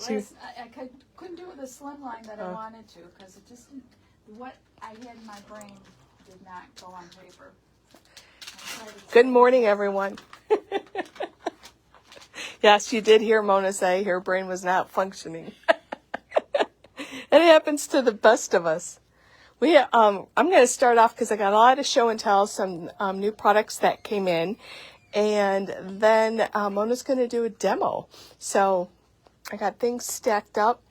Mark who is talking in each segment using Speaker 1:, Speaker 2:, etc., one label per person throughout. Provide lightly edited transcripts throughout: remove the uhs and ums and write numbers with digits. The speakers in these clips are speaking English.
Speaker 1: I couldn't do it with a slim line that I wanted to, because it just, what I had in my brain did not go on paper.
Speaker 2: Good morning, everyone. Yes, you did hear Mona say her brain was not functioning. It happens to the best of us. I'm going to start off because I got a lot of show and tell, some new products that came in, and then Mona's going to do a demo. So I got things stacked up.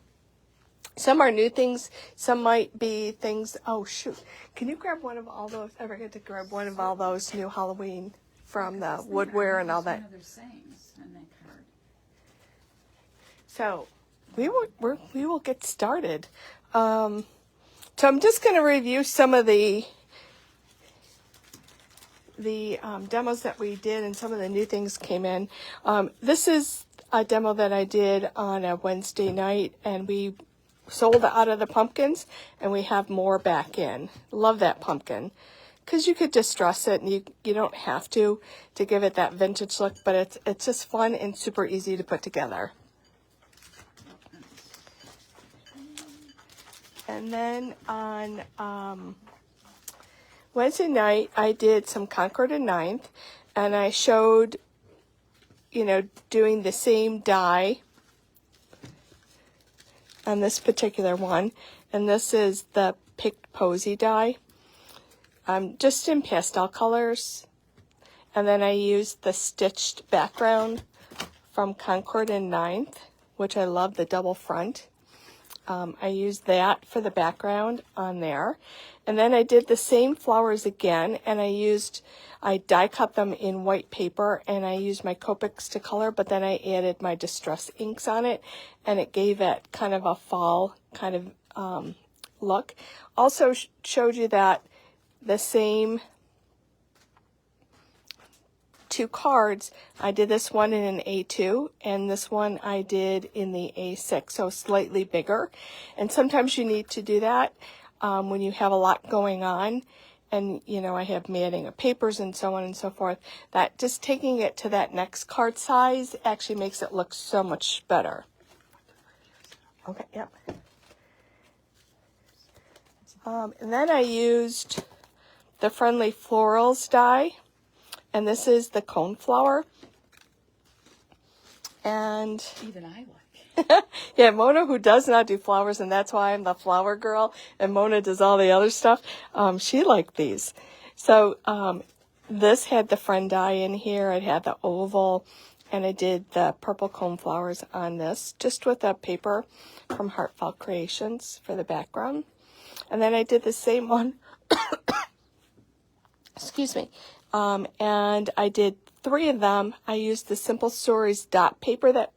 Speaker 2: Some are new things. Some might be things. Oh shoot! Can you grab one of all those? I forget to grab one of all those new Halloween from the Woodware and all that. So we will get started. So I'm just going to review some of the demos that we did, and some of the new things came in. This is a demo that I did on a Wednesday night, and we sold out of the pumpkins, and we have more back in. Love that pumpkin, because you could distress it, and you don't have to give it that vintage look, but it's just fun and super easy to put together. And then on Wednesday night, I did some Concord and Ninth, and I showed, doing the same die on this particular one. And this is the Picked Posy die, just in pastel colors. And then I used the stitched background from Concord and Ninth, which I love, the double front. I used that for the background on there. And then I did the same flowers again, and I die cut them in white paper, and I used my Copics to color, but then I added my Distress inks on it, and it gave it kind of a fall kind of look. Also showed you that the same two cards, I did this one in an A2, and this one I did in the A6, so slightly bigger. And sometimes you need to do that when you have a lot going on, and I have matting of papers and so on and so forth, that just taking it to that next card size actually makes it look so much better. Okay, yep. And then I used the Friendly Florals die. And this is the coneflower. And
Speaker 1: even I like.
Speaker 2: Yeah, Mona, who does not do flowers, and that's why I'm the flower girl, and Mona does all the other stuff. She liked these. So this had the friend die in here. It had the oval, and I did the purple coneflowers on this, just with a paper from Heartfelt Creations for the background. And then I did the same one. Excuse me. And I did 3 of them. I used the Simple Stories dot paper that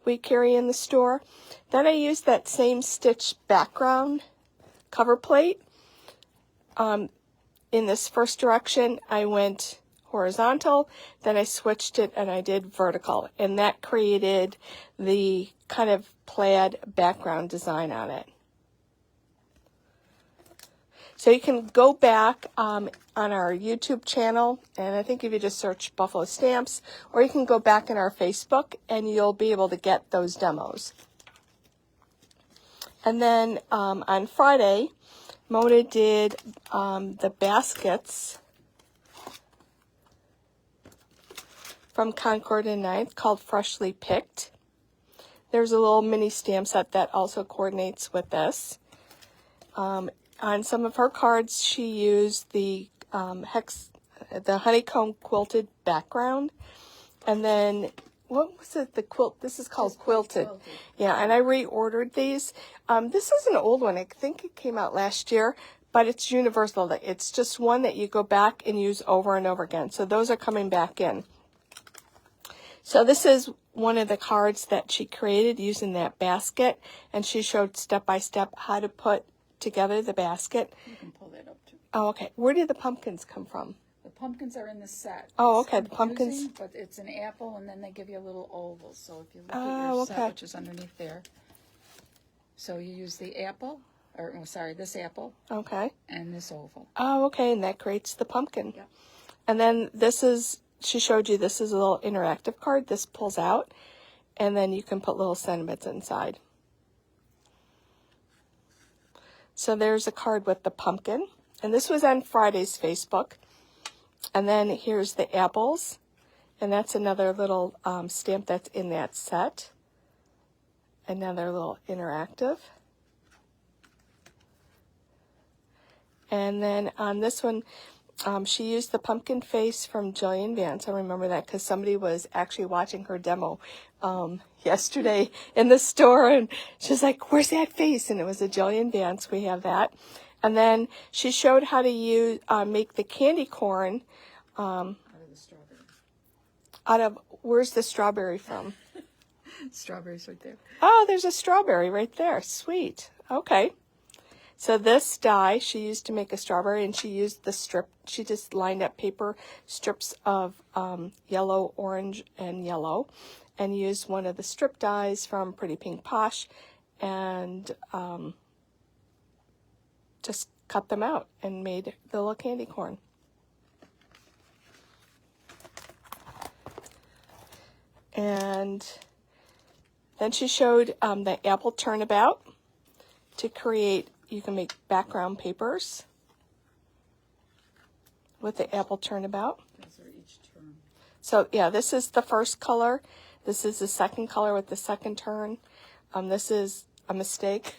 Speaker 2: we carry in the store. Then I used that same stitched background cover plate. In this first direction, I went horizontal, then I switched it and I did vertical, and that created the kind of plaid background design on it. So you can go back on our YouTube channel, and I think if you just search Buffalo Stamps, or you can go back in our Facebook, and you'll be able to get those demos. And then on Friday, Mona did the baskets from Concord and Ninth called Freshly Picked. There's a little mini stamp set that also coordinates with this. On some of her cards, she used the honeycomb quilted background, and then what was it? The quilt. This is called quilted. Yeah, and I reordered these. This is an old one. I think it came out last year, but it's universal. It's just one that you go back and use over and over again. So those are coming back in. So this is one of the cards that she created using that basket, and she showed step by step how to put together the basket.
Speaker 1: You can pull that up too.
Speaker 2: Oh, okay. Where did the pumpkins come from?
Speaker 1: The pumpkins are in the set.
Speaker 2: Oh, okay. The pumpkins.
Speaker 1: But it's an apple, and then they give you a little oval. So if you look at your set, which is underneath there. So you use the apple, this apple.
Speaker 2: Okay.
Speaker 1: And this oval.
Speaker 2: Oh, okay. And that creates the pumpkin.
Speaker 1: Yep.
Speaker 2: And then she showed you, this is a little interactive card. This pulls out. and then you can put little sentiments inside. So there's a card with the pumpkin, and this was on Friday's Facebook. And then here's the apples, and that's another little stamp that's in that set. Another little interactive. And then on this one, she used the pumpkin face from Jillian Vance. I remember that because somebody was actually watching her demo yesterday in the store, and she's like, "Where's that face?" And it was a Jillian Vance. We have that. And then she showed how to use make the candy corn
Speaker 1: Out of the strawberry.
Speaker 2: Where's the strawberry from?
Speaker 1: Strawberries right there.
Speaker 2: Oh, there's a strawberry right there. Sweet. Okay. So this die she used to make a strawberry, and she used the strip. She just lined up paper strips of yellow, orange, and yellow, and used one of the strip dies from Pretty Pink Posh, and just cut them out and made the little candy corn. And then she showed the apple turnabout to create. You can make background papers with the apple turnabout.
Speaker 1: Those are each turn.
Speaker 2: So yeah, this is the first color. This is the second color with the second turn. This is a mistake.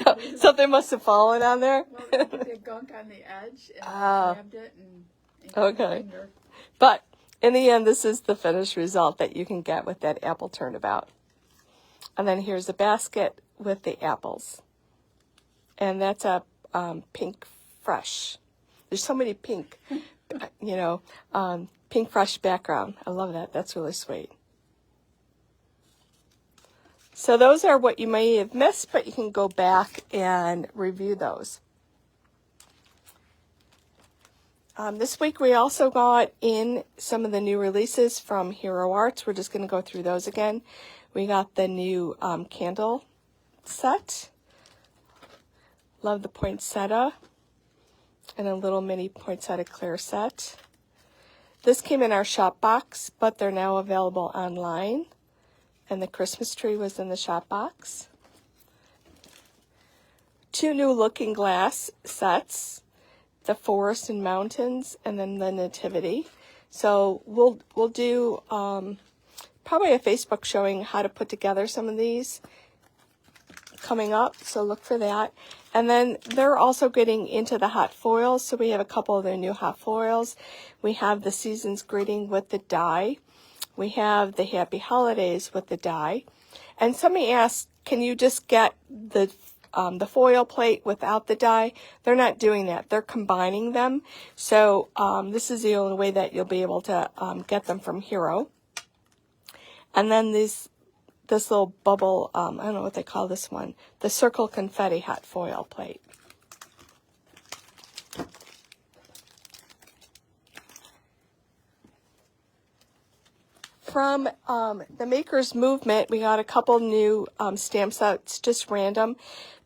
Speaker 2: No, something must have fallen on there.
Speaker 1: Well, the gunk on the edge, and I grabbed it and
Speaker 2: Okay. But in the end, this is the finished result that you can get with that apple turnabout. And then here's a basket with the apples. And that's a pink fresh. There's so many pink, pink fresh background. I love that. That's really sweet. So those are what you may have missed, but you can go back and review those. This week we also got in some of the new releases from Hero Arts. We're just going to go through those again. We got the new candle set. Love the poinsettia. And a little mini poinsettia clear set. This came in our shop box, but they're now available online. And the Christmas tree was in the shop box. 2 new looking glass sets. The forest and mountains, and then the nativity. So we'll do probably a Facebook showing how to put together some of these coming up, so look for that. And then they're also getting into the hot foils, so we have a couple of their new hot foils. We have the Season's Greeting with the die. We have the Happy Holidays with the die. And somebody asked, can you just get the foil plate without the die? They're not doing that. They're combining them. So this is the only way that you'll be able to get them from Hero. And then this little bubble, I don't know what they call this one, the Circle Confetti hot foil plate. From the Makers Movement, we got a couple new stamp sets, just random,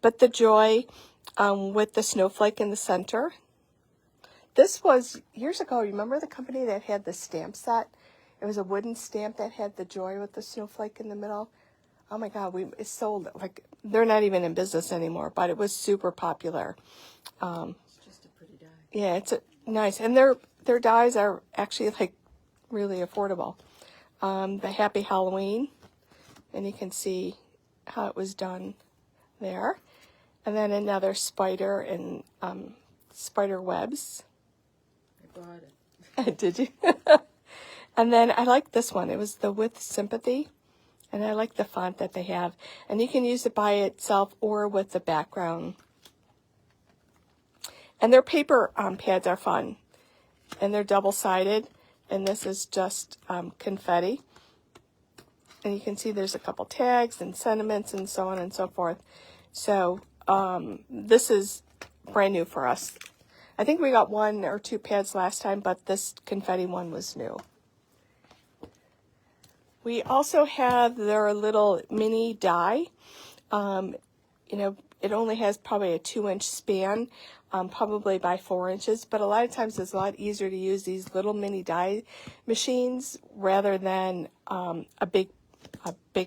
Speaker 2: but the Joy with the snowflake in the center. This was years ago. Remember the company that had the stamp set? It was a wooden stamp that had the Joy with the snowflake in the middle. Oh my God, it sold, like, they're not even in business anymore, but it was super popular.
Speaker 1: It's just a pretty die.
Speaker 2: Yeah, it's nice. And their dies are actually, like, really affordable. The Happy Halloween, and you can see how it was done there. And then another spider and spider webs.
Speaker 1: I bought it.
Speaker 2: Did you? And then I like this one. It was the With Sympathy, and I like the font that they have. And you can use it by itself or with the background. And their paper pads are fun, and they're double-sided. And this is just confetti. And you can see there's a couple tags and sentiments and so on and so forth. So this is brand new for us. I think we got 1 or 2 pads last time, but this confetti one was new. We also have their little mini die. It only has probably a 2-inch span. probably by 4 inches, but a lot of times it's a lot easier to use these little mini die machines rather than a big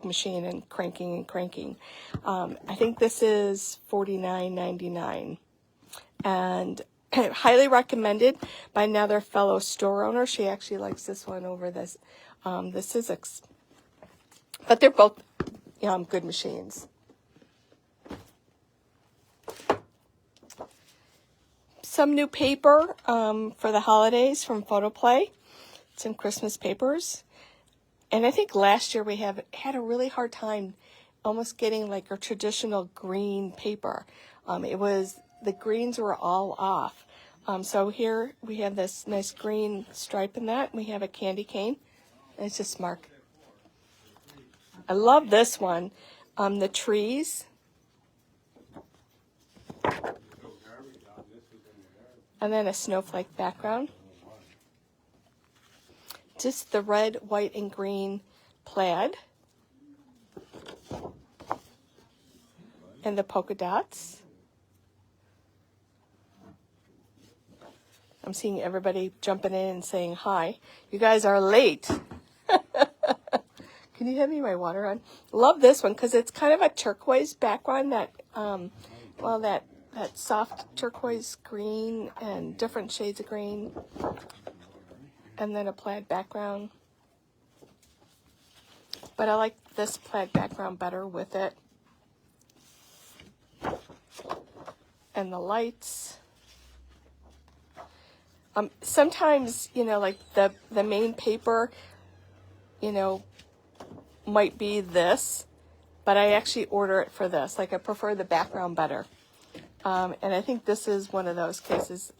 Speaker 2: machine and cranking. I think this is $49.99, and highly recommended by another fellow store owner. She actually likes this one over the Sizzix, but they're both good machines. Some new paper for the holidays from Photoplay. Some Christmas papers. And I think last year we had a really hard time almost getting like a traditional green paper. The greens were all off. So here we have this nice green stripe in that. We have a candy cane. And it's just Mark. I love this one. The trees. And then a snowflake background. Just the red, white, and green plaid. And the polka dots. I'm seeing everybody jumping in and saying hi. You guys are late. Can you hand me my water on? Love this one because it's kind of a turquoise background that soft turquoise green and different shades of green. And then a plaid background. But I like this plaid background better with it. And the lights. Sometimes, like the main paper, might be this, but I actually order it for this. Like I prefer the background better. And I think this is one of those cases.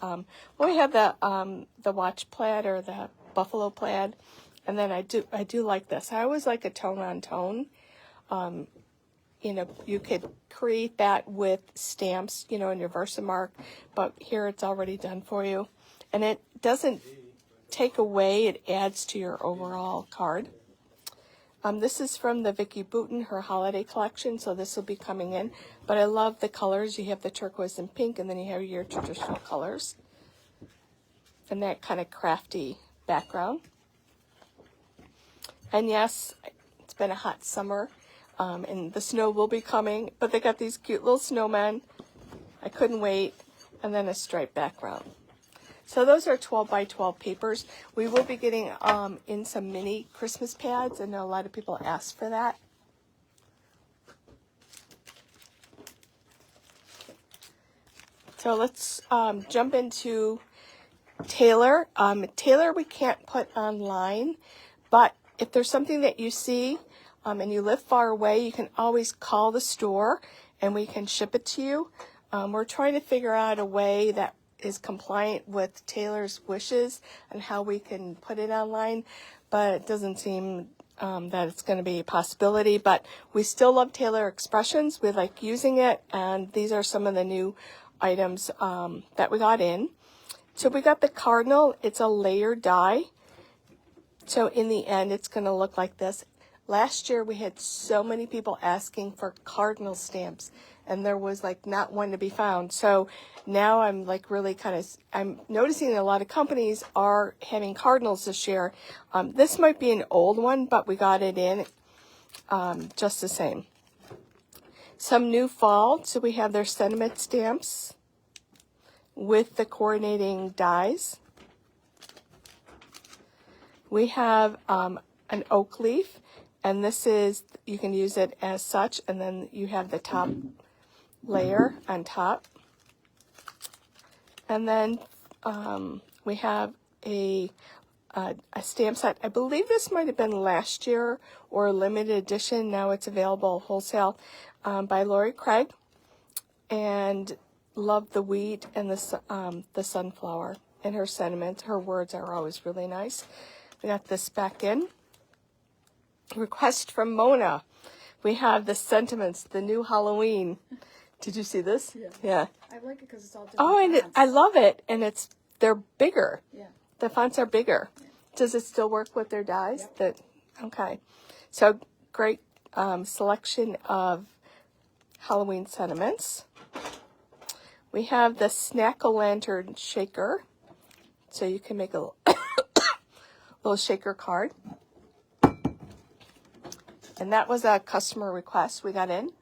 Speaker 2: We have the watch plaid or the buffalo plaid, and then I do like this. I always like a tone on tone. You could create that with stamps, in your Versamark, but here it's already done for you, and it doesn't take away. It adds to your overall card. This is from the Vicki Boutin, her holiday collection, so this will be coming in. But I love the colors. You have the turquoise and pink, and then you have your traditional colors. And that kind of crafty background. And yes, it's been a hot summer, and the snow will be coming. But they got these cute little snowmen. I couldn't wait. And then a striped background. So those are 12 by 12 papers. We will be getting in some mini Christmas pads. I know a lot of people asked for that. So let's jump into Taylor. Taylor we can't put online, but if there's something that you see and you live far away, you can always call the store and we can ship it to you. We're trying to figure out a way that is compliant with Taylor's wishes and how we can put it online, but it doesn't seem that it's going to be a possibility. But we still love Taylor Expressions. We like using it, and these are some of the new items that we got in. So we got the Cardinal. It's a layered die. So in the end, it's going to look like this. Last year, we had so many people asking for Cardinal stamps, and there was like not one to be found. So now I'm like really I'm noticing that a lot of companies are having Cardinals this year. This might be an old one, but we got it in just the same. Some new fall. So we have their sentiment stamps with the coordinating dies. We have an oak leaf, and this is, you can use it as such, and then you have the top layer on top. And then we have a stamp set. I believe this might have been last year or a limited edition. Now it's available wholesale by Lori Craig. And love the wheat and the sunflower and her sentiments. Her words are always really nice. We got this back in. Request from Mona. We have the sentiments, the new Halloween. Did you see this? Yeah.
Speaker 1: I like it because it's all different fonts.
Speaker 2: I love it. And they're bigger.
Speaker 1: Yeah.
Speaker 2: The fonts are bigger. Yeah. Does it still work with their dies? Yep. Okay. So great selection of Halloween sentiments. We have the Snack-O-Lantern shaker. So you can make a little shaker card. And that was a customer request we got in.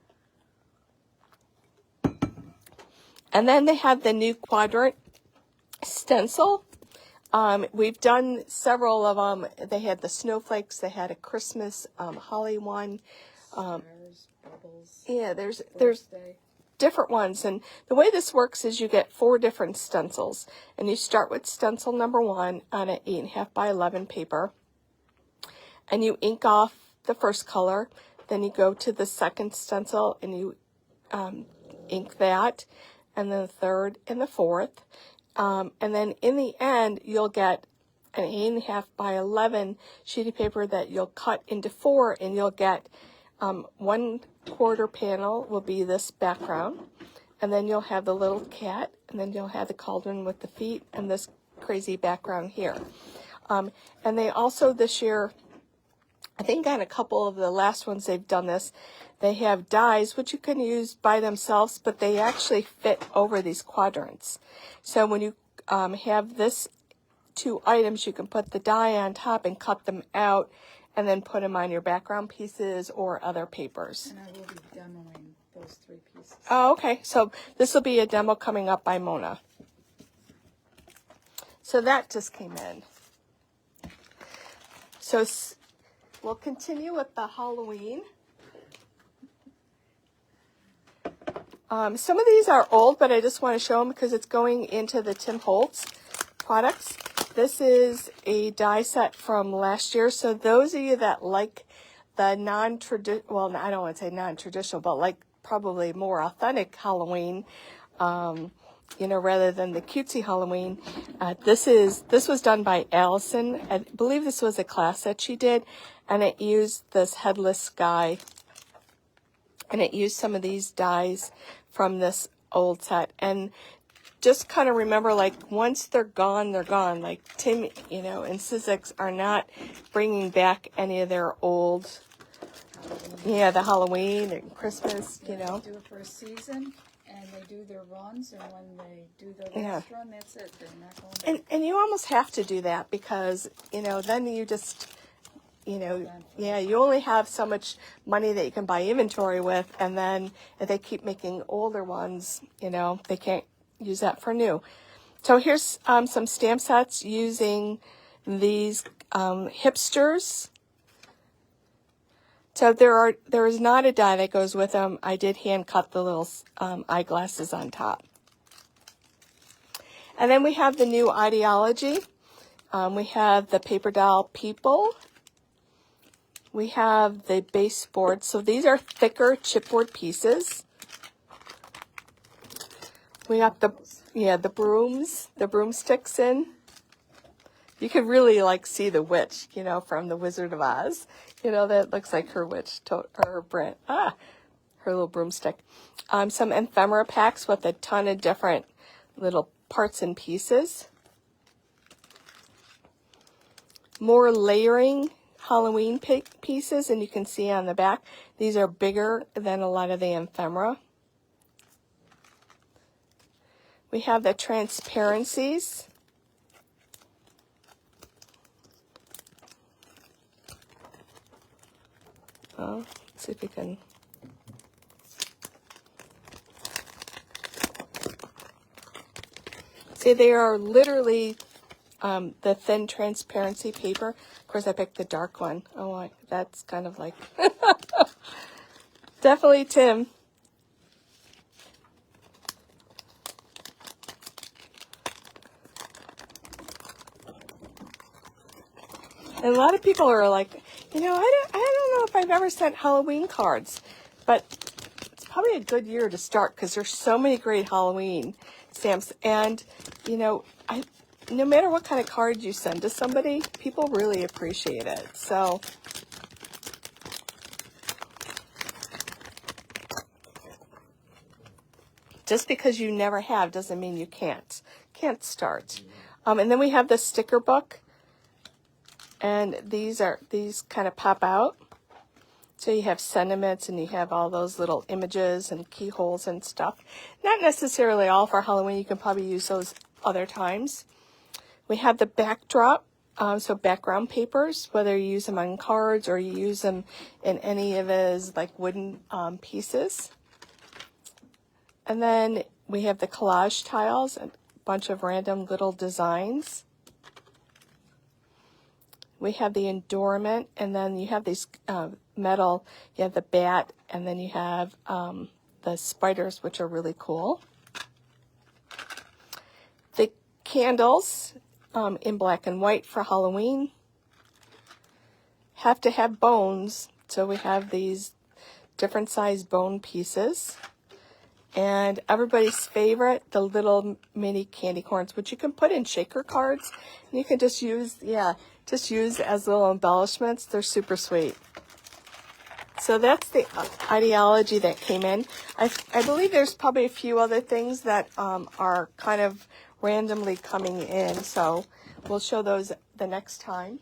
Speaker 2: And then they have the new quadrant stencil. We've done several of them. They had the snowflakes. They had a Christmas holly one.
Speaker 1: Stars, bubbles.
Speaker 2: Yeah, there's
Speaker 1: Birthday.
Speaker 2: different ones. And the way this works is you get 4 different stencils. And you start with stencil number 1 on an 8.5 by 11 paper. And you ink off the first color. Then you go to the second stencil and you ink that. And then the third and the fourth. And then in the end, you'll get an 8.5 by 11 sheet of paper that you'll cut into 4, and you'll get 1/4 panel will be this background. And then you'll have the little cat, and then you'll have the cauldron with the feet and this crazy background here. And they also this year, I think on a couple of the last ones they've done this, they have dies, which you can use by themselves, but they actually fit over these quadrants. So when you have this 2 items, you can put the die on top and cut them out and then put them on your background pieces or other papers.
Speaker 1: And I will be demoing those 3 pieces.
Speaker 2: Oh, okay. So this will be a demo coming up by Mona. So that just came in. So we'll continue with the Halloween. Some of these are old, but I just want to show them because it's going into the Tim Holtz products. This is a die set from last year. So those of you that like the non-traditional, well, I don't want to say non-traditional, but like probably more authentic Halloween, rather than the cutesy Halloween. This was done by Allison. I believe this was a class that she did, and it used this headless guy, and it used some of these dies from this old set. And just kind of remember, like, once they're gone, they're gone. Like Tim, and Sizzix are not bringing back any of their old, the Halloween and Christmas,
Speaker 1: They do it for a season, and they do their runs, and when they do the last run, that's it. They're not going back.
Speaker 2: And you almost have to do that because, then you just, you only have so much money that you can buy inventory with, and then if they keep making older ones, they can't use that for new. So here's some stamp sets using these hipsters. So there is not a die that goes with them. I did hand cut the little eyeglasses on top. And then we have the new ideology. We have the paper doll people. We have the baseboard. So these are thicker chipboard pieces. We got the brooms, the broomsticks in. You could really see the witch, from the Wizard of Oz. That looks like her witch, her little broomstick. Some ephemera packs with a ton of different little parts and pieces. More layering Halloween pieces, and you can see on the back, these are bigger than a lot of the ephemera. We have the transparencies. Let's see if we can. See, they are literally the thin transparency paper. Of course, I picked the dark one. Oh, that's kind of like definitely Tim. And a lot of people are like, I don't know if I've ever sent Halloween cards, but it's probably a good year to start because there's so many great Halloween stamps. And, no matter what kind of card you send to somebody, people really appreciate it. So, just because you never have doesn't mean you can't start. And then we have the sticker book. And these kind of pop out. So you have sentiments and you have all those little images and keyholes and stuff. Not necessarily all for Halloween. You can probably use those other times. We have the backdrop, so background papers, whether you use them on cards or you use them in any of his like wooden pieces. And then we have the collage tiles, a bunch of random little designs. We have the endowment, and then you have these metal, you have the bat, and then you have the spiders, which are really cool. The candles in black and white for Halloween have to have bones, so we have these different size bone pieces. And everybody's favorite, the little mini candy corns, which you can put in shaker cards. And you can just use, just use as little embellishments. They're super sweet. So that's the ideology that came in. I believe there's probably a few other things that are kind of randomly coming in. So we'll show those the next time.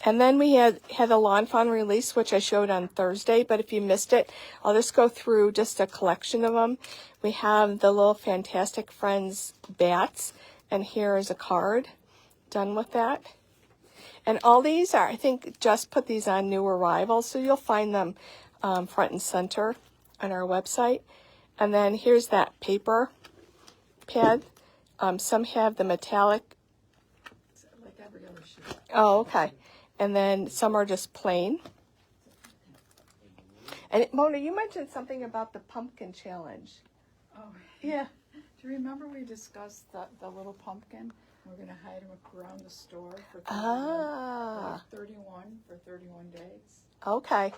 Speaker 2: And then we had the Lawn Fawn release, which I showed on Thursday. But if you missed it, I'll just go through just a collection of them. We have the little Fantastic Friends bats. And here is a card done with that. And all these are, I think, just put these on new arrivals. So you'll find them front and center on our website. And then here's that paper pad. Some have the metallic.
Speaker 1: Like every other sheet.
Speaker 2: Oh, okay. And then some are just plain. And Mona, you mentioned something about the pumpkin challenge.
Speaker 1: Oh,
Speaker 2: Yeah.
Speaker 1: do you remember we discussed the little pumpkin? We're going to hide him around the store for 31 for 31 days.
Speaker 2: Okay.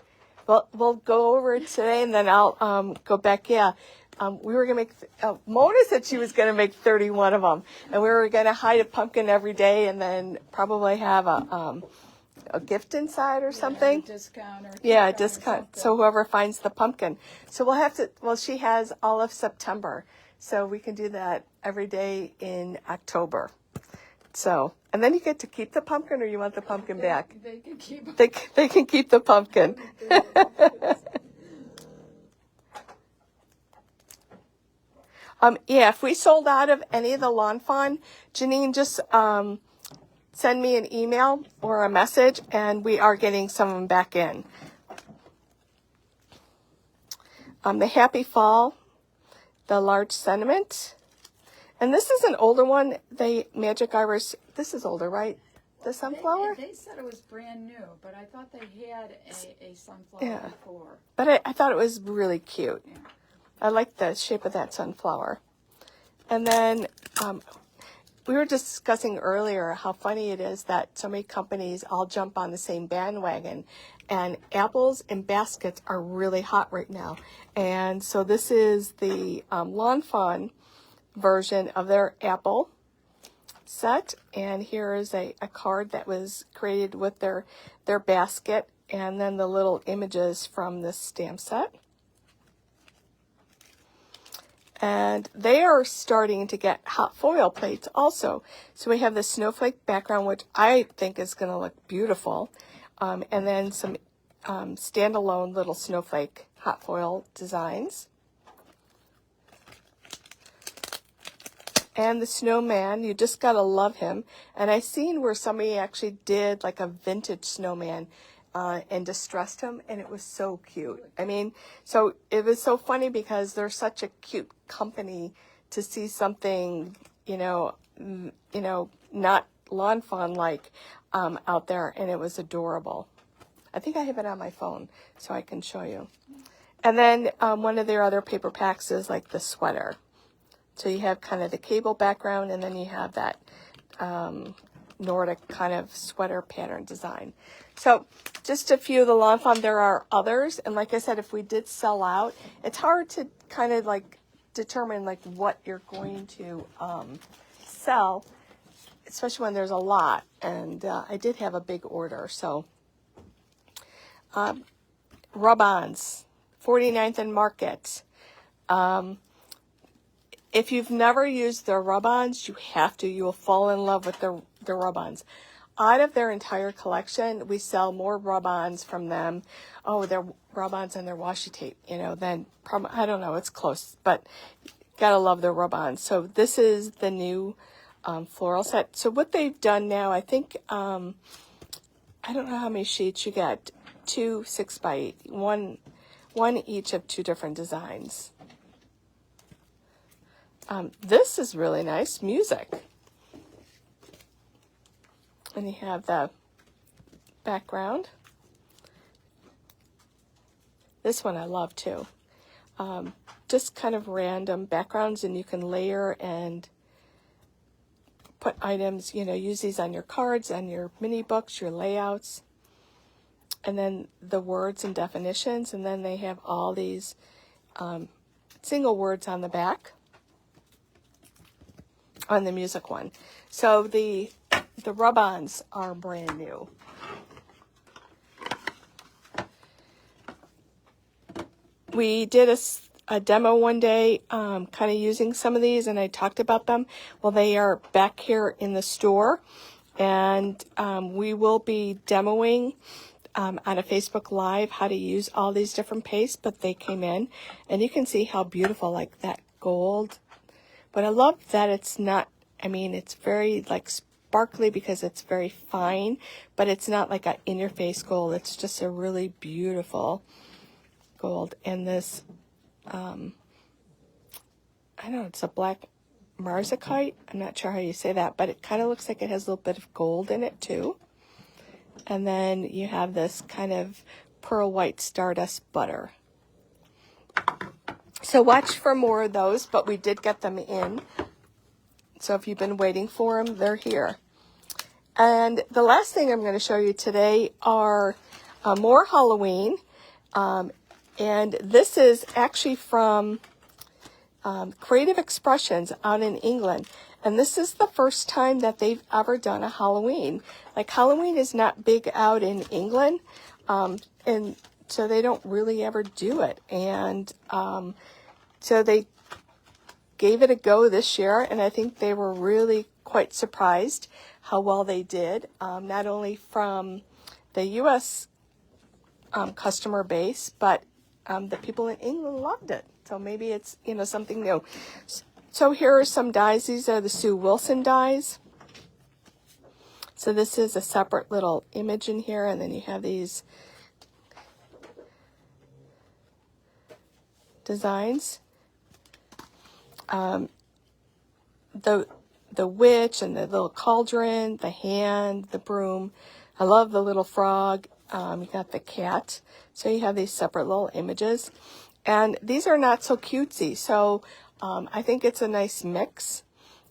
Speaker 2: Well, we'll go over it today, and then I'll go back. Yeah. We were going to make, Mona said she was going to make 31 of them. And we were going to hide a pumpkin every day and then probably have a gift inside or something.
Speaker 1: A discount or
Speaker 2: a discount. So whoever finds the pumpkin. So we'll have to, she has all of September. So we can do that every day in October. So, and then you get to keep the pumpkin, or you want the pumpkin back?
Speaker 1: They can keep
Speaker 2: They can keep the pumpkin. If we sold out of any of the Lawn Fawn, Janine, just send me an email or a message, and we are getting some of them back in. The Happy Fall, the large sentiment. And this is an older one, the Magic Iris. This is older, right? The sunflower?
Speaker 1: They said it was brand new, but I thought they had a sunflower before.
Speaker 2: But I thought it was really cute.
Speaker 1: Yeah.
Speaker 2: I like the shape of that sunflower. And then we were discussing earlier how funny it is that so many companies all jump on the same bandwagon. And apples in baskets are really hot right now. And so this is the Lawn Fawn version of their apple set. And here is a card that was created with their basket. And then the little images from this stamp set. And they are starting to get hot foil plates also. So we have the snowflake background, which I think is going to look beautiful. And then some standalone little snowflake hot foil designs. And the snowman, you just got to love him. And I seen where somebody actually did like a vintage snowman and distressed him, and it was so cute. I mean, so it was so funny because they're such a cute company to see something, not Lawn Fawn like out there, and it was adorable. I think I have it on my phone so I can show you. And then one of their other paper packs is like the sweater. So you have kind of the cable background, and then you have that Nordic kind of sweater pattern design. So just a few of the Lawn Fawn. There are others, and like I said, if we did sell out, it's hard to kind of like determine like what you're going to sell, especially when there's a lot. And I did have a big order. So rub-ons, 49th and Market. If you've never used the rub-ons, you have to. You will fall in love with the rub-ons. out of their entire collection, we sell more rub-ons from them. Oh, their rub-ons and their washi tape, then I don't know, it's close, but gotta love their rub-ons. So this is the new floral set. So what they've done now, I think, I don't know how many sheets you get. 2 6x8, one each of 2 different designs. This is really nice music. And you have the background. This one I love too. Just kind of random backgrounds, and you can layer and put items, use these on your cards, on your mini books, your layouts. And then the words and definitions, and then they have all these single words on the back on the music one. So the rub-ons are brand new. We did a demo one day, kind of using some of these, and I talked about them. Well, they are back here in the store, and we will be demoing on a Facebook Live how to use all these different pastes, but they came in, and you can see how beautiful, like that gold. But I love that it's not, it's very like sparkly because it's very fine, but it's not like a in-your-face gold. It's just a really beautiful gold. And this, I don't know, it's a black marzicite. I'm not sure how you say that, but it kind of looks like it has a little bit of gold in it too. And then you have this kind of pearl white stardust butter. So watch for more of those, but we did get them in. So if you've been waiting for them, they're here. And the last thing I'm going to show you today are more Halloween. And this is actually from Creative Expressions out in England. And this is the first time that they've ever done a Halloween. Like, Halloween is not big out in England, and so they don't really ever do it. And so they gave it a go this year, and I think they were really quite surprised how well they did, not only from the U.S. Customer base, but the people in England loved it. So maybe it's, something new. So here are some dies. These are the Sue Wilson dies. So this is a separate little image in here, and then you have these designs. The witch and the little cauldron, the hand, the broom. I love the little frog. You got the cat. So you have these separate little images. And these are not so cutesy. So I think it's a nice mix.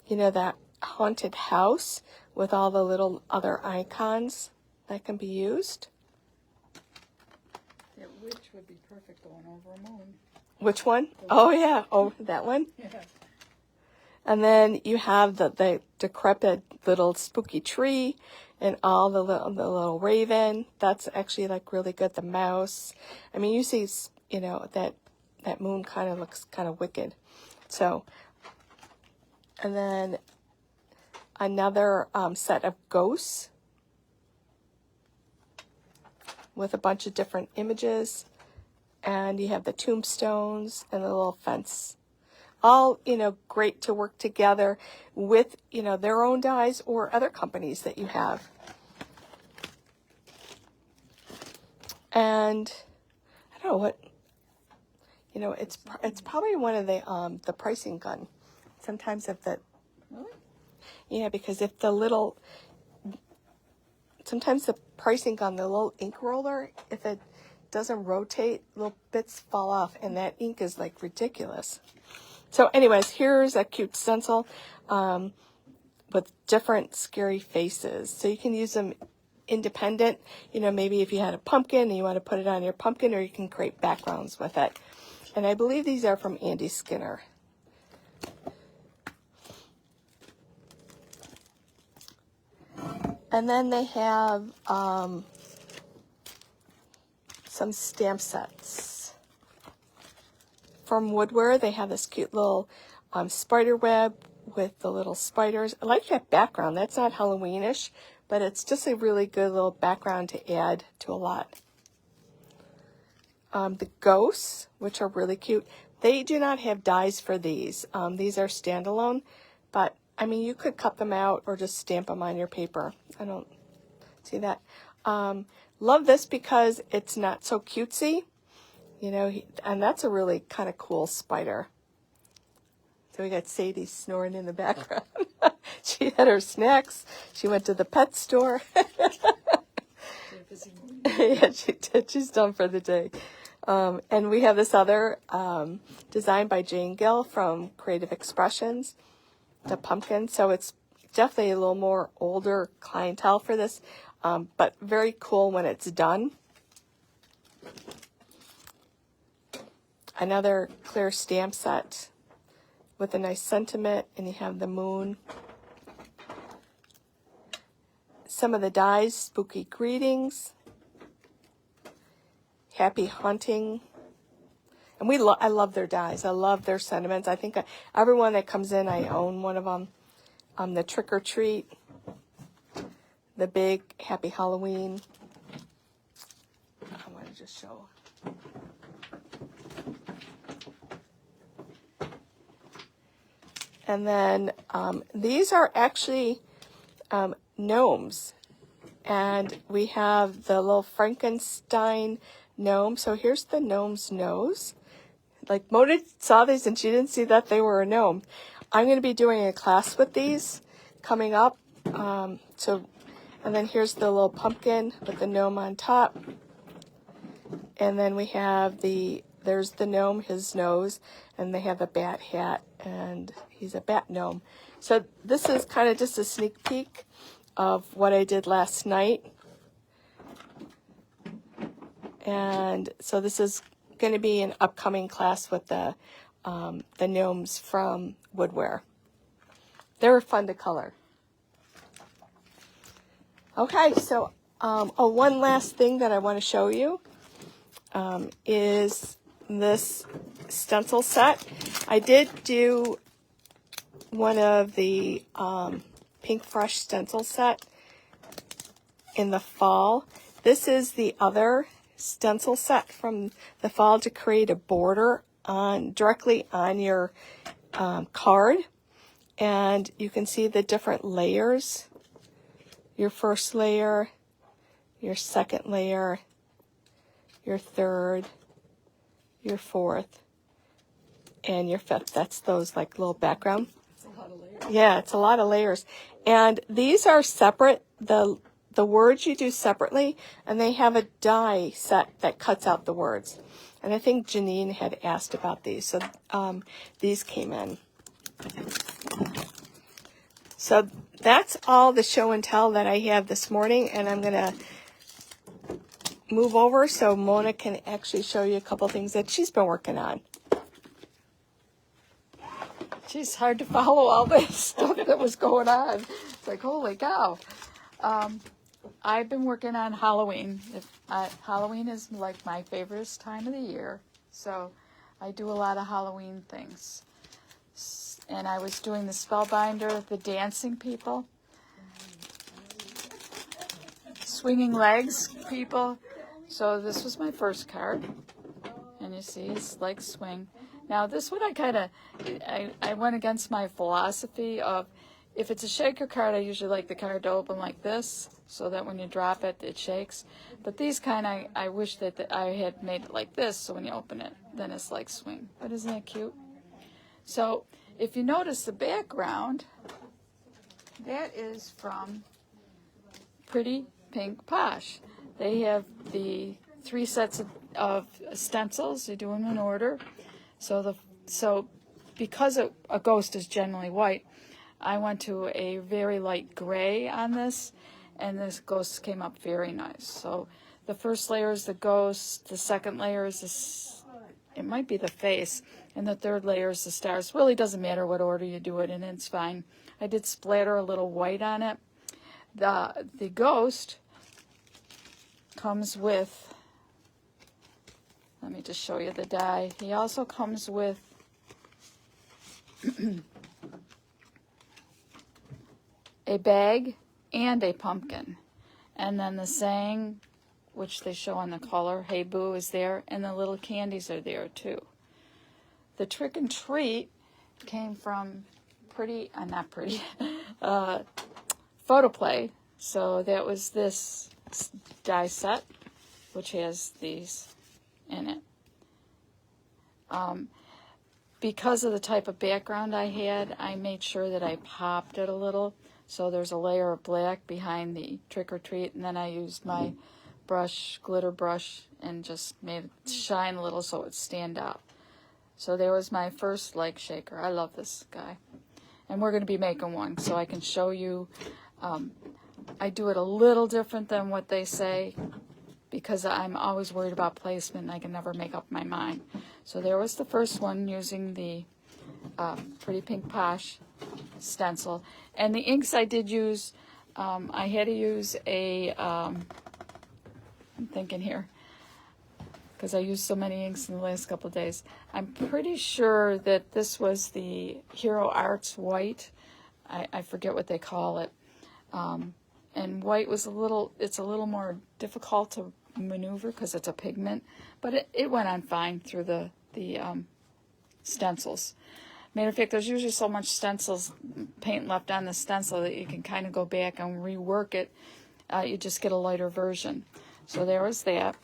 Speaker 2: That haunted house with all the little other icons that can be used.
Speaker 1: That witch would be perfect going over a moon.
Speaker 2: Which one? Oh, yeah. Oh, that one?
Speaker 1: Yeah.
Speaker 2: And then you have the decrepit little spooky tree and all the little raven. That's actually like really good. The mouse. You see, that moon kind of looks kind of wicked. So, and then another set of ghosts with a bunch of different images. And you have the tombstones and the little fence. All, great to work together with, their own dies or other companies that you have. And I don't know what, it's probably one of the pricing gun. Sometimes if the,
Speaker 1: Really?
Speaker 2: Yeah, because if sometimes the pricing gun, the little ink roller, if it doesn't rotate, little bits fall off, and that ink is like ridiculous. So anyways, here's a cute stencil with different scary faces. So you can use them independent. Maybe if you had a pumpkin and you want to put it on your pumpkin, or you can create backgrounds with it. And I believe these are from Andy Skinner. And then they have some stamp sets. From Woodware, they have this cute little spider web with the little spiders. I like that background. That's not Halloweenish, but it's just a really good little background to add to a lot. The ghosts, which are really cute, they do not have dies for these. These are standalone, but I mean, you could cut them out or just stamp them on your paper. I don't see that. Love this because it's not so cutesy, you know, and that's a really kind of cool spider. So we got Sadie snoring in the background. She had her snacks. She went to the pet store. Yeah, she did. She's done for the day. And we have this other designed by Jane Gill from Creative Expressions, the pumpkin. So it's definitely a little more older clientele for this, but very cool when it's done. Another clear stamp set with a nice sentiment, and you have the moon. Some of the dies, spooky greetings, happy hunting. And I love their dies. I love their sentiments. I think everyone that comes in, I own one of them. The trick or treat, the big happy Halloween. I want to just show. And then these are actually gnomes. And we have the little Frankenstein gnome. So here's the gnome's nose. Like Mona saw these and she didn't see that they were a gnome. I'm going to be doing a class with these coming up. And then here's the little pumpkin with the gnome on top. And then we have there's the gnome, his nose, and they have a bat hat, and he's a bat gnome. So this is kind of just a sneak peek of what I did last night. And so this is going to be an upcoming class with the gnomes from Woodware. They're fun to color. Okay, so one last thing that I want to show you is this stencil set. I did do one of the Pink Fresh stencil set in the fall. This is the other stencil set from the fall to create a border directly on your card. And you can see the different layers. Your first layer, your second layer, your third, your fourth, and your fifth. That's those like little background.
Speaker 1: It's a lot of layers.
Speaker 2: Yeah, it's a lot of layers. And these are separate. The words you do separately, and they have a die set that cuts out the words. And I think Janine had asked about these, so these came in. So that's all the show and tell that I have this morning, and I'm going to move over so Mona can actually show you a couple things that she's been working on.
Speaker 1: Geez, hard to follow all this stuff that was going on. It's like, holy cow. I've been working on Halloween. Halloween is like my favorite time of the year, so I do a lot of Halloween things. And I was doing the Spellbinder, the dancing people, swinging legs people. So this was my first card, and you see his legs swing. Now this one I went against my philosophy of, if it's a shaker card, I usually like the card to open like this, so that when you drop it, it shakes. But these kind, I wish that I had made it like this, so when you open it, then it's like swing. But isn't that cute? So if you notice the background, that is from Pretty Pink Posh. They have the 3 sets of stencils. They do them in order. So because a ghost is generally white, I went to a very light gray on this, and this ghost came up very nice. So the first layer is the ghost, the second layer is it might be the face, and the third layer is the stars. Really doesn't matter what order you do it in, it's fine. I did splatter a little white on it. The ghost comes with, let me just show you the die. He also comes with a bag and a pumpkin. And then the saying, which they show on the color, "Hey Boo," is there, and the little candies are there too. The trick and treat came from not pretty, Photoplay. So that was this die set, which has these in it. Because of the type of background I had, I made sure that I popped it a little. So there's a layer of black behind the trick or treat, and then I used my glitter brush, and just made it shine a little so it would stand out. So there was my first leg shaker. I love this guy. And we're going to be making one so I can show you. I do it a little different than what they say because I'm always worried about placement and I can never make up my mind. So there was the first one using the Pretty Pink Posh stencil. And the inks I did use, I had to use I'm thinking here, because I used so many inks in the last couple of days. I'm pretty sure that this was the Hero Arts white. I forget what they call it. And white was it's a little more difficult to maneuver because it's a pigment, but it went on fine through the stencils. Matter of fact, there's usually so much paint left on the stencil that you can kind of go back and rework it. You just get a lighter version. So there was that.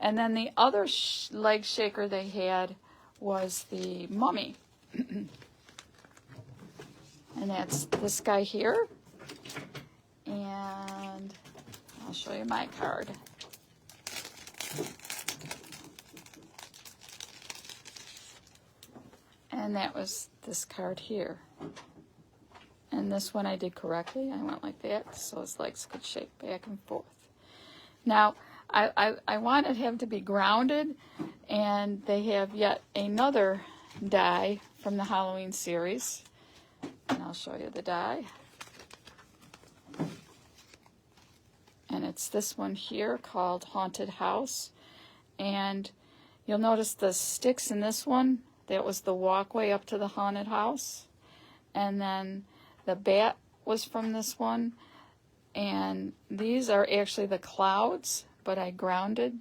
Speaker 1: And then the other leg shaker they had was the Mummy. And that's this guy here. And I'll show you my card. And that was this card here. And this one I did correctly. I went like that so his legs could shake back and forth. Now, I wanted him to be grounded, and they have yet another die from the Halloween series. And I'll show you the die. And it's this one here called Haunted House. And you'll notice the sticks in this one, that was the walkway up to the haunted house. And then the bat was from this one. And these are actually the clouds, but I grounded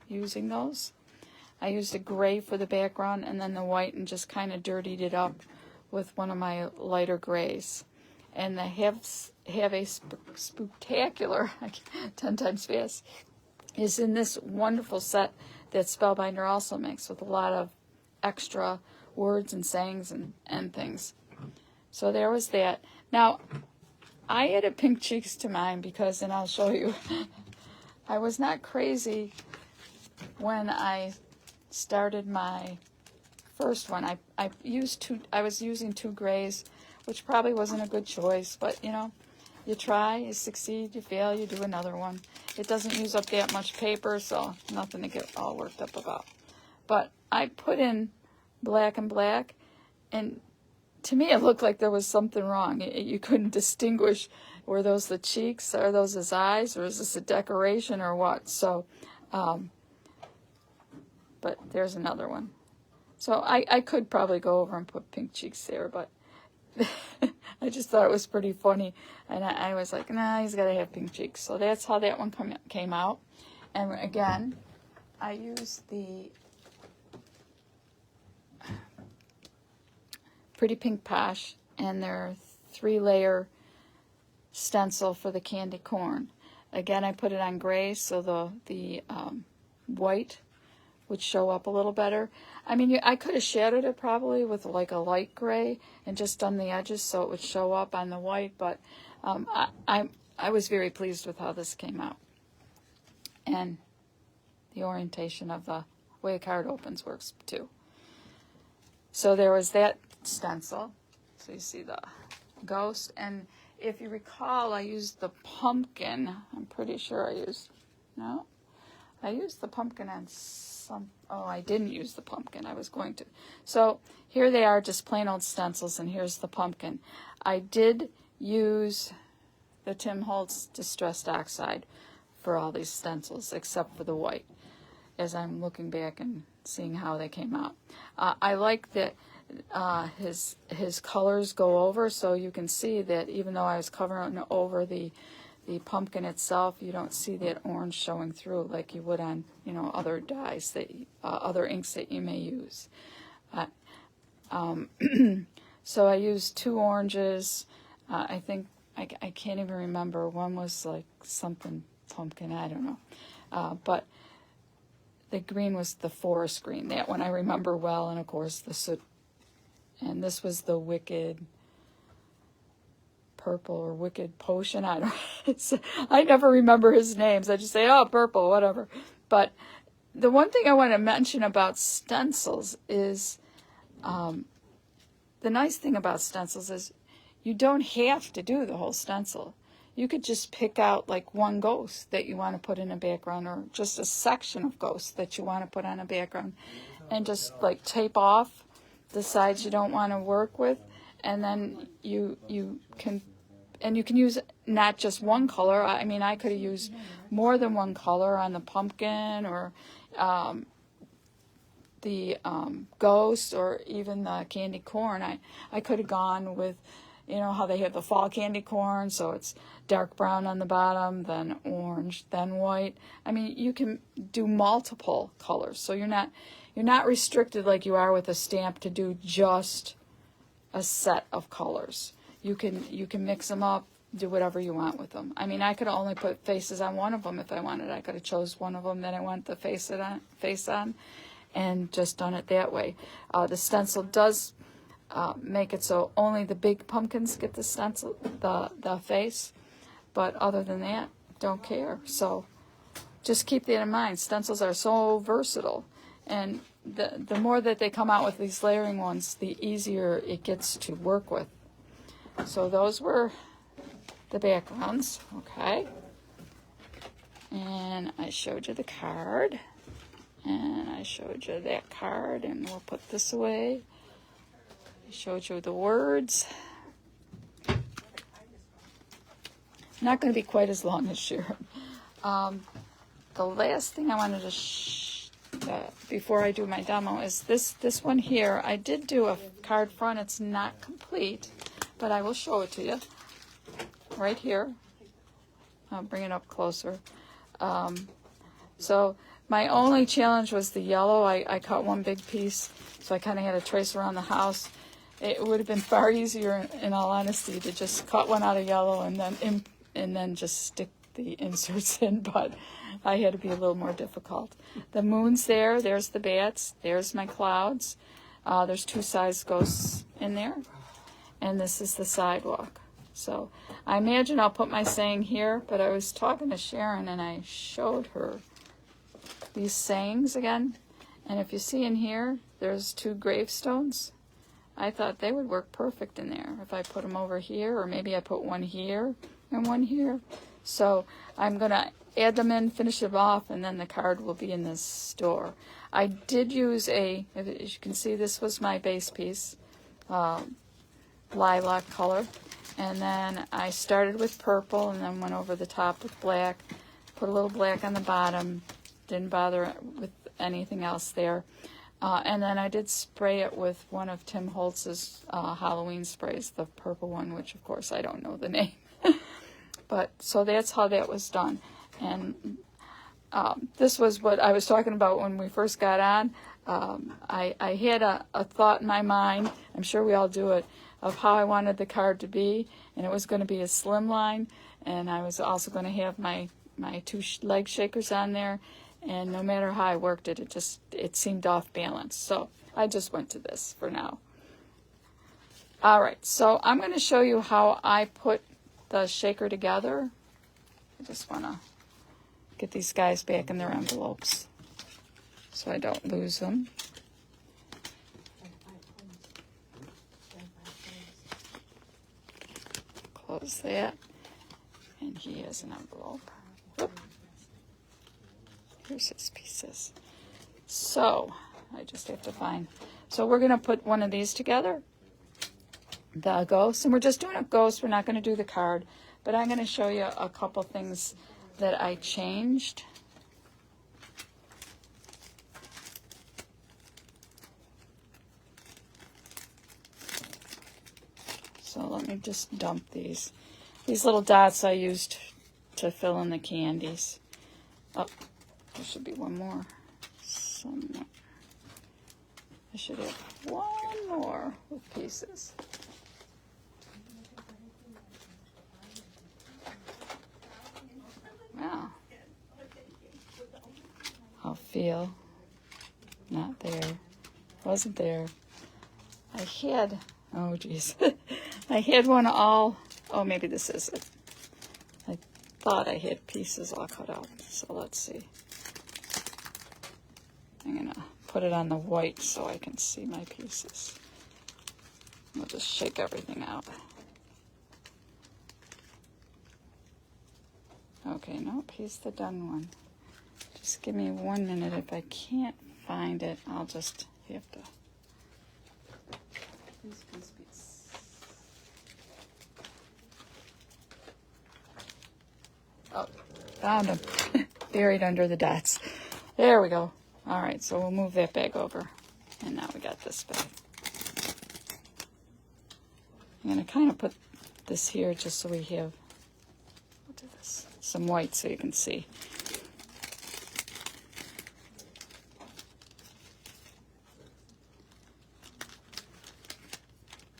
Speaker 1: using those. I used a gray for the background and then the white, and just kind of dirtied it up with one of my lighter grays. And they have a spectacular, 10 times fast, is in this wonderful set that Spellbinder also makes, with a lot of extra words and sayings and things. So there was that. Now, I added pink cheeks to mine because, and I'll show you, I was not crazy when I started my first one. I was using 2 grays, which probably wasn't a good choice, but you try, you succeed, you fail, you do another one. It doesn't use up that much paper, so nothing to get all worked up about. But I put in black and black, and to me it looked like there was something wrong. You couldn't distinguish, were those the cheeks, are those his eyes, or is this a decoration or what? So, but there's another one. So I could probably go over and put pink cheeks there, but I just thought it was pretty funny, and I was like, nah, he's got to have pink cheeks. So that's how that one came out. And again, I used the Pretty Pink Posh and their 3-layer stencil for the candy corn. Again, I put it on gray so the white would show up a little better. I mean, I could have shadowed it probably with like a light gray and just done the edges so it would show up on the white, but I was very pleased with how this came out. And the orientation of the way a card opens works too. So there was that stencil. So you see the ghost. And if you recall, I used the pumpkin. I'm pretty sure I used the pumpkin on some, I didn't use the pumpkin. I was going to. So here they are, just plain old stencils, and here's the pumpkin. I did use the Tim Holtz Distressed Oxide for all these stencils, except for the white, as I'm looking back and seeing how they came out. I like that his colors go over, so you can see that even though I was covering over the the pumpkin itself, you don't see that orange showing through like you would on, you know, other dyes that, other inks that you may use. So I used 2 oranges. I think, I can't even remember. One was like something pumpkin, I don't know. But the green was the forest green. That one I remember well, and of course the soot. And this was the wicked purple or wicked potion. I don't. I never remember his names. I just say, oh, purple, whatever. But the one thing I want to mention about stencils is, the nice thing about stencils is you don't have to do the whole stencil. You could just pick out like one ghost that you want to put in a background, or just a section of ghosts that you want to put on a background, and just like tape off the sides you don't want to work with, and then you can use not just one color. I mean, I could have used more than one color on the pumpkin, or the ghost, or even the candy corn. I could have gone with, you know, how they have the fall candy corn, so it's dark brown on the bottom, then orange, then white. I mean, you can do multiple colors, so you're not restricted like you are with a stamp to do just a set of colors. You can mix them up, do whatever you want with them. I mean, I could only put faces on one of them if I wanted. I could have chose one of them that I want the face on, and just done it that way. The stencil does make it so only the big pumpkins get the stencil, the face, but other than that, don't care. So just keep that in mind. Stencils are so versatile, and the more that they come out with these layering ones, the easier it gets to work with. So those were the backgrounds, okay? And I showed you the card, and I showed you that card, and we'll put this away. I showed you the words. Not going to be quite as long as Sharon. The last thing I wanted to before I do my demo is this one here. I did do a card front. It's not complete, but I will show it to you right here. I'll bring it up closer. So my only challenge was the yellow. I cut one big piece, so I kind of had to trace around the house. It would have been far easier, in all honesty, to just cut one out of yellow and then just stick the inserts in, but I had to be a little more difficult. The moon's there. There's the bats. There's my clouds. There's 2 size ghosts in there, and this is the sidewalk. So I imagine I'll put my saying here, but I was talking to Sharon, and I showed her these sayings again. And if you see in here, there's 2 gravestones. I thought they would work perfect in there if I put them over here, or maybe I put one here and one here. So I'm going to add them in, finish them off, and then the card will be in this store. I did use as you can see, this was my base piece, lilac color. And then I started with purple and then went over the top with black, put a little black on the bottom, didn't bother with anything else there. And then I did spray it with one of Tim Holtz's Halloween sprays, the purple one, which of course I don't know the name. But so that's how that was done. And this was what I was talking about when we first got on. I had a thought in my mind, I'm sure we all do it, of how I wanted the card to be, and it was going to be a slim line, and I was also going to have my 2 leg shakers on there, and no matter how I worked it, it seemed off balance. So I just went to this for now. All right, so I'm going to show you how I put the shaker together. I just want to get these guys back in their envelopes so I don't lose them. Close that. And he has an envelope. Whoop. Here's his pieces. So I just have to find. So we're going to put one of these together, the ghost, and we're just doing a ghost. We're not going to do the card, but I'm going to show you a couple things that I changed. So let me just dump these. These little dots I used to fill in the candies. Oh, there should be one more somewhere. I should have one more with pieces. Wow. I'll feel. Not there. Wasn't there. I had, oh geez. I had one all, oh maybe this is it. I thought I had pieces all cut out. So let's see. I'm going to put it on the white so I can see my pieces. I'll just shake everything out. Okay, nope, here's the done one. Just give me 1 minute. If I can't find it, I'll just have to. Oh, found them. Buried under the dots. There we go. All right, so we'll move that bag over. And now we got this bag. I'm going to kind of put this here just so we have, we'll do this, some white so you can see.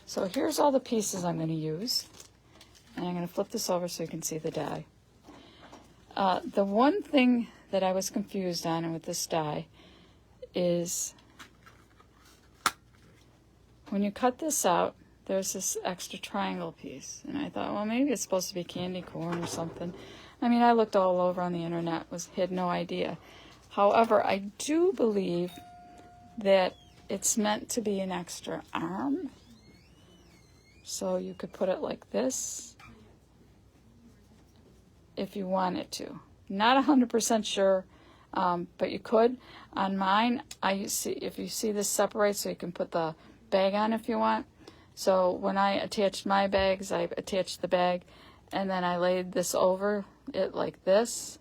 Speaker 1: So here's all the pieces I'm going to use. And I'm going to flip this over so you can see the die. The one thing that I was confused on with this die is when you cut this out, there's this extra triangle piece. And I thought, well, maybe it's supposed to be candy corn or something. I mean, I looked all over on the internet, had no idea. However, I do believe that it's meant to be an extra arm. So you could put it like this if you wanted to. Not 100% sure, but you could. On mine, if you see this separate, so you can put the bag on if you want. So when I attached my bags, I attached the bag, and then I laid this over it like this,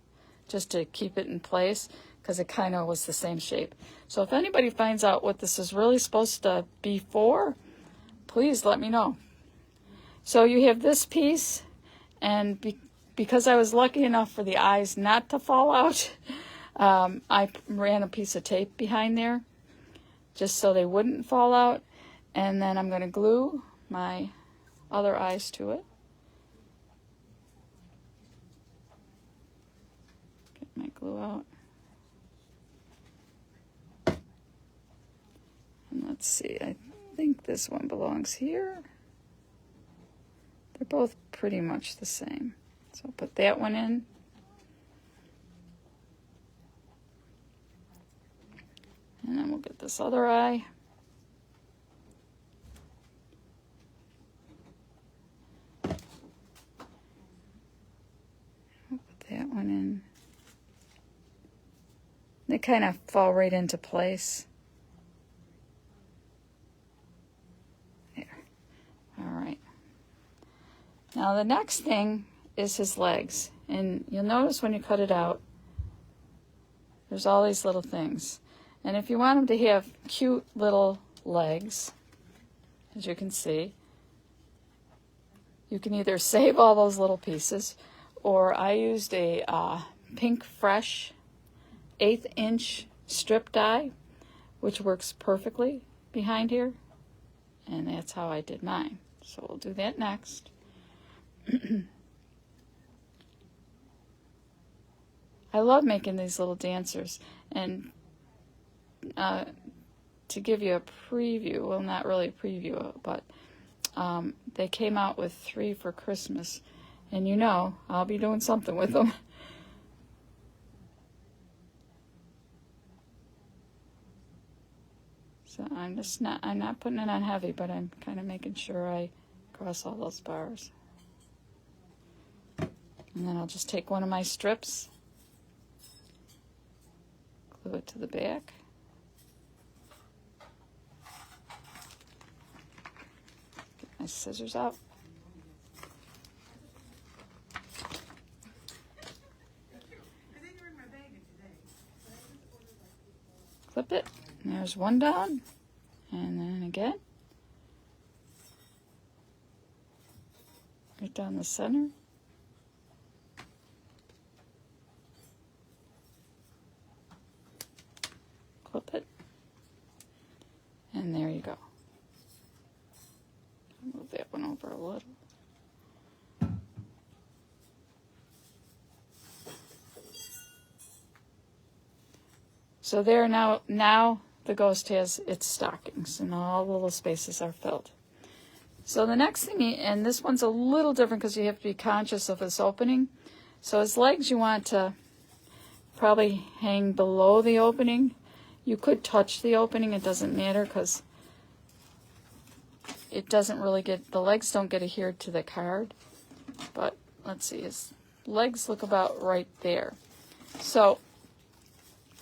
Speaker 1: just to keep it in place, because it kind of was the same shape. So if anybody finds out what this is really supposed to be for, please let me know. So you have this piece, and because I was lucky enough for the eyes not to fall out, I ran a piece of tape behind there just so they wouldn't fall out. And then I'm going to glue my other eyes to it. Get my glue out. And let's see, I think this one belongs here. They're both pretty much the same. So I'll put that one in. And then we'll get this other eye. We'll put that one in. They kind of fall right into place. There. All right. Now the next thing is his legs. And you'll notice when you cut it out, there's all these little things. And if you want him to have cute little legs, as you can see, you can either save all those little pieces, or I used a Pink Fresh 1/8 inch strip die, which works perfectly behind here. And that's how I did mine. So we'll do that next. I love making these little dancers, and to give you a preview, well, not really a preview, but they came out with 3 for Christmas, and you know I'll be doing something with them. So I'm not putting it on heavy, but I'm kind of making sure I cross all those bars. And then I'll just take one of my strips, glue it to the back. Get my scissors out. Clip it. And there's one down. And then again. Right down the center. a little. So there now the ghost has its stockings and all the little spaces are filled. So the next thing, and this one's a little different because you have to be conscious of this opening. So his legs you want to probably hang below the opening. You could touch the opening, it doesn't matter because it doesn't really get, the legs don't get adhered to the card. But let's see, his legs look about right there. So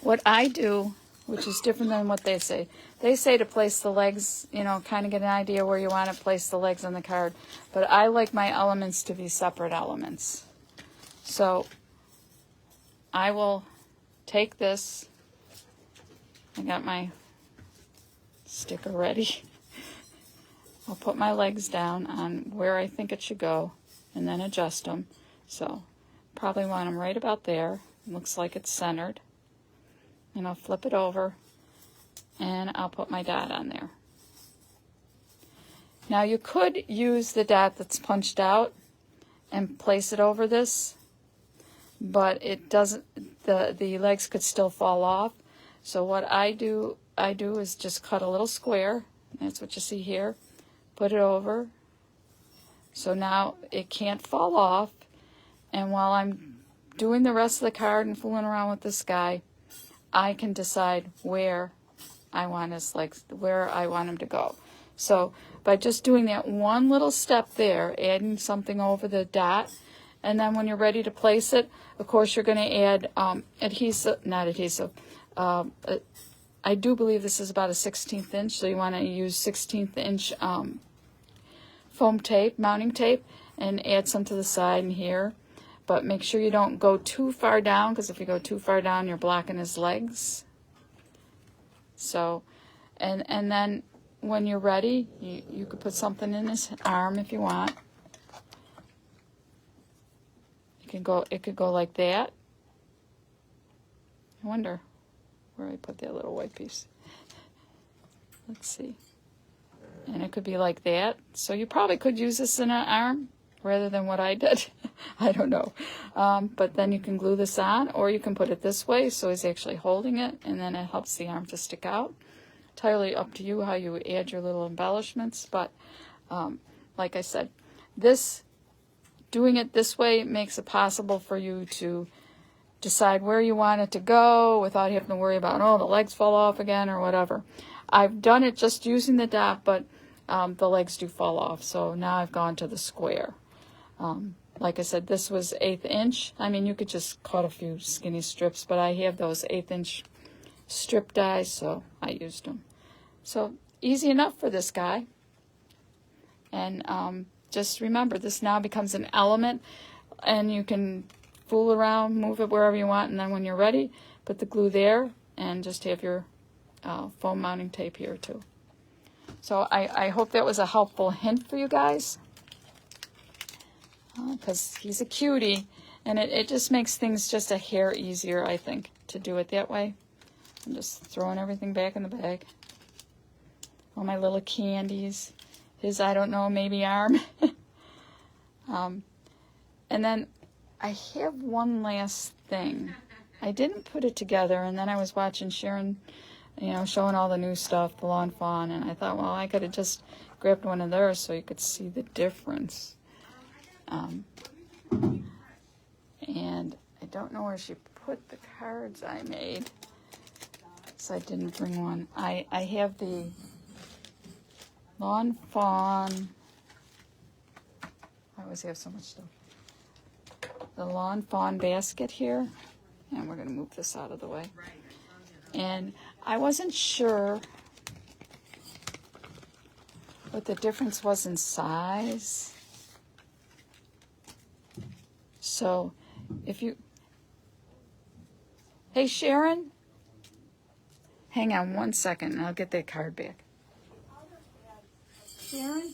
Speaker 1: what I do, which is different than what they say to place the legs, you know, kind of get an idea where you want to place the legs on the card. But I like my elements to be separate elements. So I will take this. I got my sticker ready. I'll put my legs down on where I think it should go and then adjust them. So probably want them right about there. Looks like it's centered. And I'll flip it over and I'll put my dot on there. Now you could use the dot that's punched out and place it over this, but it doesn't, the legs could still fall off. So what I do is just cut a little square. That's what you see here. Put it over. So now it can't fall off. And while I'm doing the rest of the card and fooling around with this guy, I can decide where I want his legs, where I want him to go. So by just doing that one little step there, adding something over the dot, and then when you're ready to place it, of course you're going to add not adhesive. I do believe this is about a 1/16 inch, so you want to use 1/16 inch foam tape, mounting tape, and add some to the side and here. But make sure you don't go too far down, because if you go too far down, you're blocking his legs. So, and then when you're ready, you could put something in his arm if you want. It could go like that. I wonder where I put that little white piece. Let's see. And it could be like that. So you probably could use this in an arm rather than what I did. I don't know. But then you can glue this on, or you can put it this way so he's actually holding it, and then it helps the arm to stick out. Entirely up to you how you add your little embellishments. But like I said, doing it this way makes it possible for you to decide where you want it to go without having to worry about, oh, the legs fall off again or whatever. I've done it just using the dot, but the legs do fall off. So now I've gone to the square. Like I said, this was 1/8 inch. I mean, you could just cut a few skinny strips, but I have those 1/8 inch strip dies, so I used them. So easy enough for this guy. And just remember, this now becomes an element, and you can fool around, move it wherever you want, and then when you're ready, put the glue there, and just have your foam mounting tape here too. So I hope that was a helpful hint for you guys, because he's a cutie, and it just makes things just a hair easier, I think, to do it that way. I'm just throwing everything back in the bag. All my little candies, his, I don't know, maybe arm. And then I have one last thing. I didn't put it together, and then I was watching Sharon, showing all the new stuff, the Lawn Fawn, and I thought, well, I could have just grabbed one of theirs so you could see the difference. And I don't know where she put the cards I made, so I didn't bring one. I have the Lawn Fawn. I always have so much stuff. The Lawn Fawn basket here, and we're going to move this out of the way. And I wasn't sure what the difference was in size. So if you, hey Sharon, hang on one second and I'll get that card back. Sharon?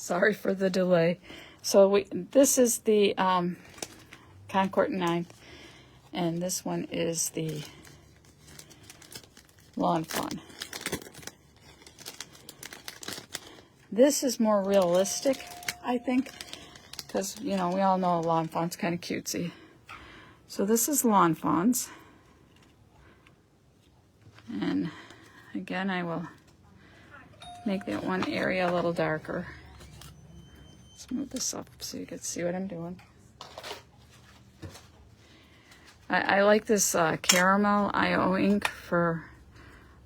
Speaker 1: Sorry for the delay. So this is the Concord 9, and this one is the Lawn Fawn. This is more realistic, I think, because, you know, we all know a Lawn Fawn's kind of cutesy. So this is Lawn Fawns. And again, I will make that one area a little darker. Let's move this up so you can see what I'm doing. I like this caramel IO ink for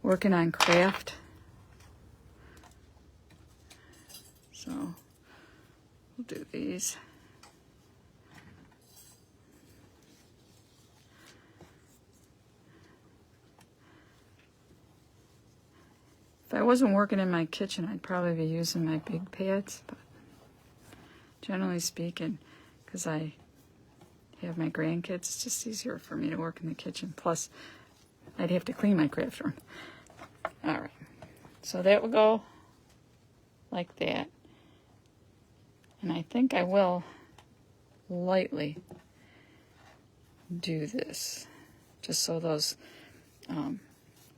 Speaker 1: working on craft. So we'll do these. If I wasn't working in my kitchen, I'd probably be using my big pads, but generally speaking, because I have my grandkids, it's just easier for me to work in the kitchen. Plus, I'd have to clean my craft room. All right, so that will go like that. And I think I will lightly do this, just so those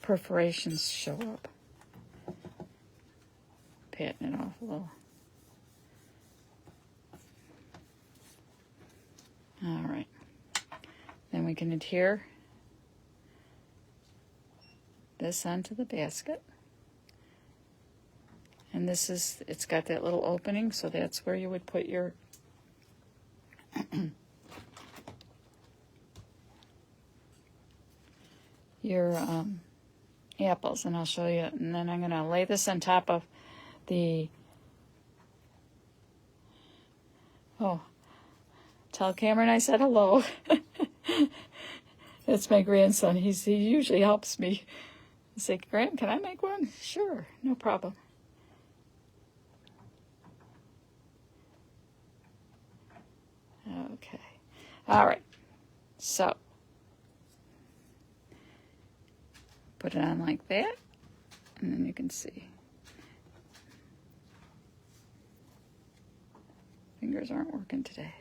Speaker 1: perforations show up. Patting it off a little. All right. Then we can adhere this onto the basket. And this is, it's got that little opening, so that's where you would put your apples, and I'll show you. And then I'm going to lay this on top of the, tell Cameron I said hello. That's my grandson. He usually helps me. I say, Graham, can I make one? Sure, no problem. Okay. All right. So put it on like that, and then you can see. Fingers aren't working today.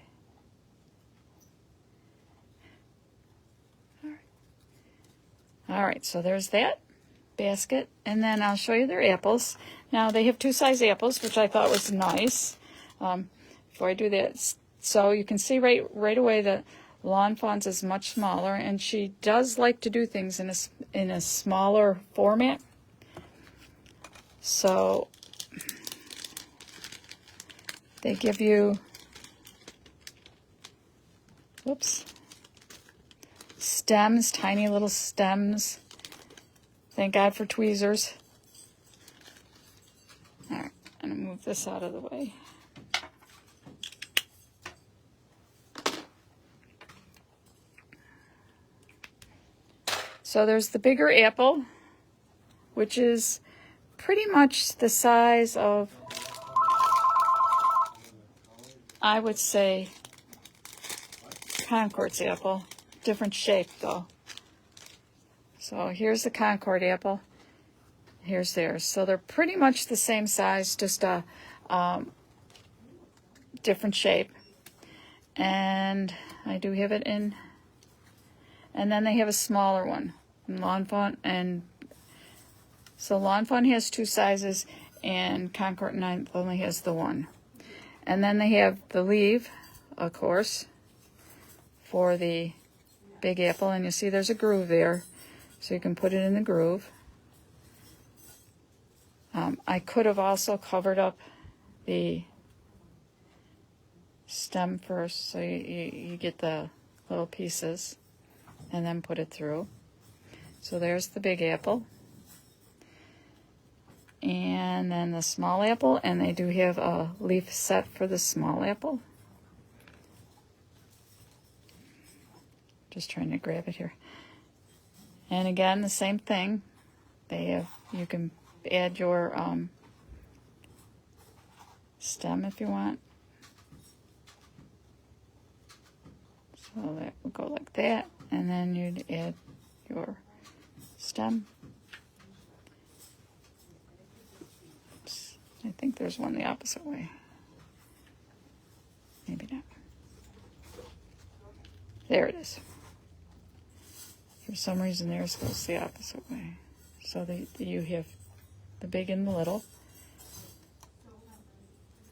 Speaker 1: All right. All right, so there's that basket, and then I'll show you their apples. Now, they have 2-size apples, which I thought was nice. Before I do that, so you can see right away that Lawn Fawn's is much smaller, and she does like to do things in a smaller format. So they give you, stems, tiny little stems. Thank God for tweezers. All right, I'm gonna move this out of the way. So there's the bigger apple, which is pretty much the size of, I would say, Concord's apple. Different shape though. So here's the Concord apple. Here's theirs. So they're pretty much the same size, just a different shape. And I do have it in. And then they have a smaller one. Lawn Fawn, and so Lawn Fawn has 2 sizes, and Concord 9 only has the one. And then they have the leaf, of course, for the big apple, and you see there's a groove there, so you can put it in the groove. I could have also covered up the stem first, so you get the little pieces, and then put it through. So there's the big apple. And then the small apple, and they do have a leaf set for the small apple. Just trying to grab it here. And again, the same thing. They have, you can add your stem if you want. So that will go like that, and then you'd add your stem. Oops. I think there's one the opposite way. Maybe not. There it is. For some reason, theirs goes the opposite way. So you have the big and the little.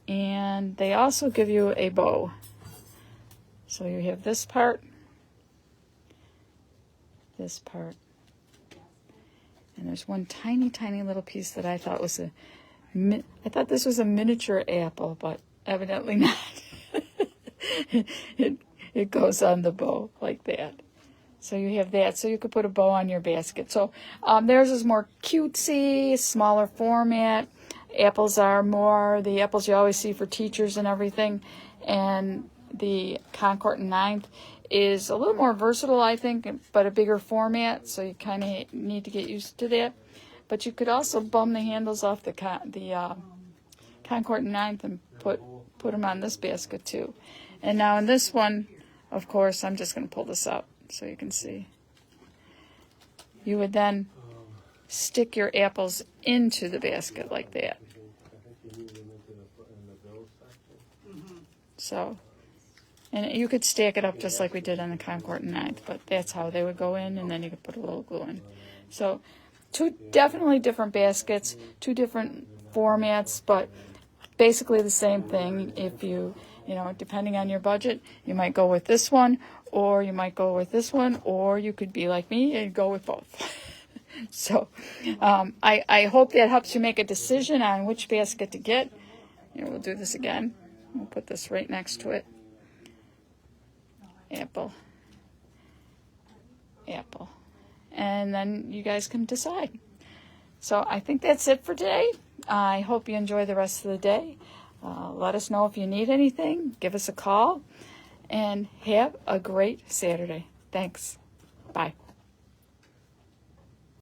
Speaker 1: And they also give you a bow. So you have this part, and there's one tiny, tiny little piece that I thought was I thought this was a miniature apple, but evidently not. It goes on the bow like that. So you have that. So you could put a bow on your basket. So theirs is more cutesy, smaller format. Apples are more the apples you always see for teachers and everything. And the Concord 9th is a little more versatile, I think, but a bigger format. So you kind of need to get used to that. But you could also bum the handles off the Concord 9th and put them on this basket too. And now in this one, of course, I'm just going to pull this out so you can see. You would then stick your apples into the basket like that. So, and you could stack it up just like we did on the Concord 9th, but that's how they would go in, and then you could put a little glue in. So, two definitely different baskets, two different formats, but basically the same thing. If you depending on your budget, you might go with this one, or you might go with this one, or you could be like me and go with both. So I hope that helps you make a decision on which basket to get. We'll do this again. We'll put this right next to it. Apple. And then you guys can decide. So I think that's it for today. I hope you enjoy the rest of the day. Let us know if you need anything. Give us a call. And have a great Saturday. Thanks. Bye.